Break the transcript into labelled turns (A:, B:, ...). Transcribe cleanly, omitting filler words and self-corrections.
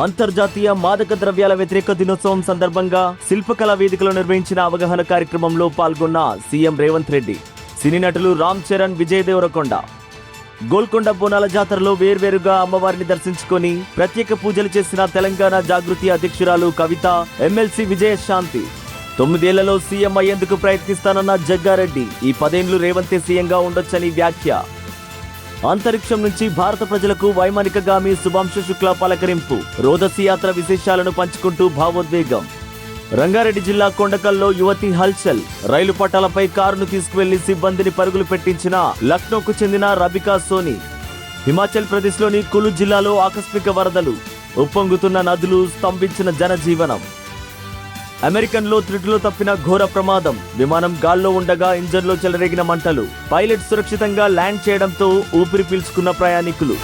A: అంతర్జాతీయ మాదక ద్రవ్యాల వ్యతిరేక దినోత్సవం సందర్భంగా శిల్పకళా వేదికలో నిర్వహించిన అవగాహన కార్యక్రమంలో పాల్గొన్న సీఎం రేవంత్ రెడ్డి, సినీ నటులు రామ్ చరణ్, విజయ్ దేవరకొండ. గోల్కొండ బోనాల జాతరలో వేర్వేరుగా అమ్మవారిని దర్శించుకొని ప్రత్యేక పూజలు చేసిన తెలంగాణ జాగృతి అధ్యక్షురాలు కవిత, ఎమ్మెల్సీ విజయశాంతి. 9 ఏళ్లలో సీఎం అయ్యేందుకు ప్రయత్నిస్తానన్న జగ్గారెడ్డి, ఈ 10 ఏళ్లు రేవంతే సీఎంగా ఉండొచ్చని వ్యాఖ్య. అంతరిక్షం నుంచి భారత ప్రజలకు వైమానికగామి శుభాంశు శుక్లా పలకరింపు, రోదసి యాత్ర విశేషాలను పంచుకుంటూ భావోద్వేగం. రంగారెడ్డి జిల్లా కొండకల్లో యువతి హల్చల్, రైలు పట్టాలపై కారును తీసుకువెళ్లి సిబ్బందిని పరుగులు పెట్టించిన లక్నోకు చెందిన రబికా సోని. హిమాచల్ ప్రదేశ్లోని కులు జిల్లాలో ఆకస్మిక వరదలు, ఉప్పొంగుతున్న నదులు, స్తంభించిన జనజీవనం. అమెరికన్లో త్రుటిలో తప్పిన ఘోర ప్రమాదం, విమానం గాల్లో ఉండగా ఇంజన్లో చెలరేగిన మంటలు, పైలట్ సురక్షితంగా ల్యాండ్ చేయడంతో ఊపిరి పీల్చుకున్న ప్రయాణికులు.